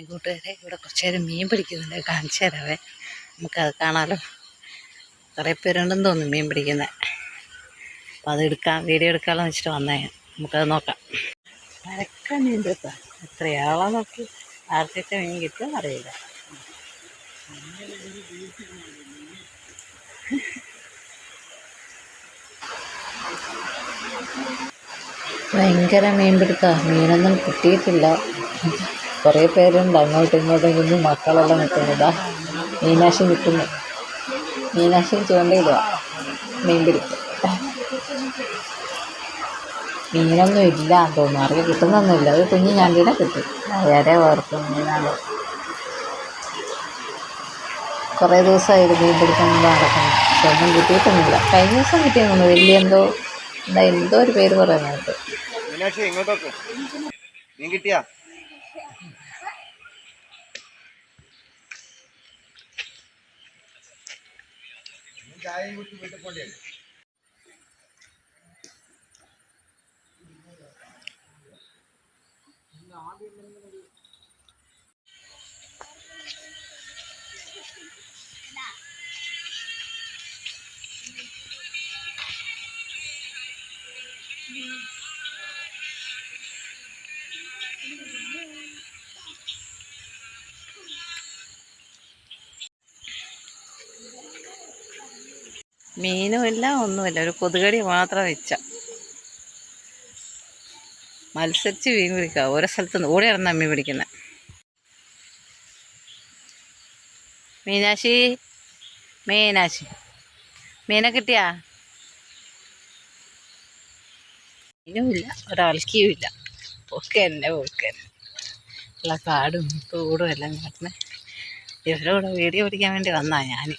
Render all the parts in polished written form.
കൂട്ടുകാരെ ഇവിടെ കുറച്ച് നേരം മീൻ പിടിക്കുന്നുണ്ട്, കാണിച്ചു തരാവേ. നമുക്കത് കാണാമല്ലോ. കുറേ പേരുണ്ടെന്ന് തോന്നുന്നു മീൻ പിടിക്കുന്നത്. അപ്പം അത് വീഡിയോ എടുക്കാമെന്ന് വെച്ചിട്ട് വന്നേ. നമുക്കത് നോക്കാം. പരക്ക മീൻ പിടുത്തം എത്രയാളാ നോക്കി. ആർക്കൊക്കെ മീൻ കിട്ടും അറിയില്ല. ഭയങ്കര മീൻ പിടുത്തമാണ്. മീനൊന്നും കിട്ടിയിട്ടില്ല. കുറേ പേരുണ്ട് അങ്ങോട്ടും ഇങ്ങോട്ടും കുഞ്ഞു മക്കളെല്ലാം നിൽക്കുന്നതാ. മീനാശി നിൽക്കുന്നു. മീനാശി ചൂണ്ടയിടുക. മീൻ പിടിക്കും. മീനൊന്നും ഇല്ല തോന്നുന്നു. അറിയ കിട്ടുന്നൊന്നുമില്ല. അത് കുഞ്ഞു ഞണ്ടിനെ കിട്ടും. വളരെ ഓർക്കും മീനാണ്. കുറേ ദിവസമായിരുന്നു മീൻ പിടിക്കാൻ നടക്കുന്നു. പക്ഷെ ഒന്നും കിട്ടിയിട്ടൊന്നുമില്ല. കഴിഞ്ഞ ദിവസം കിട്ടിയെന്നു വലിയ എന്തോ ഒരു പേര് പറയാനായിട്ട്. മീൻ കിട്ടിയാ? ചായ കുടിച്ച് വീട്ടിൽ പോണ്ടേ? മീനുമില്ല, ഒന്നുമില്ല. ഒരു കൊതുകടി മാത്രം വെച്ച. മത്സരിച്ച് മീൻ പിടിക്കുക. ഓരോ സ്ഥലത്ത് ഓടി ഇറന്നാ മീൻ പിടിക്കുന്നത്. മീനാശി മീനെ കിട്ടിയാ? മീനുമില്ല, ഒരാൾക്കിയും ഇല്ല. പോക്ക് ഉള്ള കാടും തോടും എല്ലാം കിടന്ന് ഇവരുടെ കൂടെ വീഡിയോ പിടിക്കാൻ വേണ്ടി വന്നാ ഞാൻ.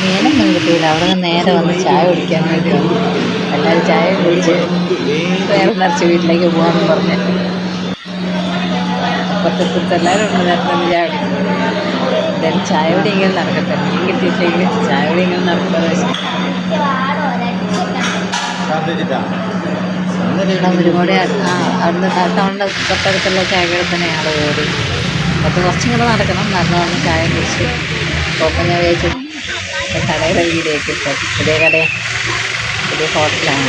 മീനൊന്നും കിട്ടിയില്ല. അവിടെ നിന്ന് നേരെ വന്ന് ചായ കുടിക്കാൻ വേണ്ടി വന്നു. എല്ലാവരും ചായ കുടിച്ച് വേറെ നിറച്ച് വീട്ടിലേക്ക് പോകാമെന്ന് പറഞ്ഞ് അപ്പുറത്തെ എല്ലാവരും ഉണ്ട്. നേരത്തെ ചായ കുടിക്കും. എന്തായാലും ചായ കൂടി ഇങ്ങനെ നടക്കട്ടെ. മീൻ കിട്ടിയില്ലെങ്കിൽ ചായ കൂടി ഇങ്ങനെ നടക്കുന്നത് ഒരുപാട് അവിടുന്ന് ടൗണിൻ്റെ തൊട്ടടുത്തുള്ള ചായകളിൽ തന്നെയാണ് ഓടി. അപ്പോൾ കുറച്ചിങ്ങനെ നടക്കണം. നടന്നു ചായ കുടിച്ച് അപ്പോൾ ഞാൻ വിചാരിച്ചു കടയുടെ വീഡിയോ ഒക്കെ ഇട്ടു. പുതിയ ഹോട്ടലാണ്.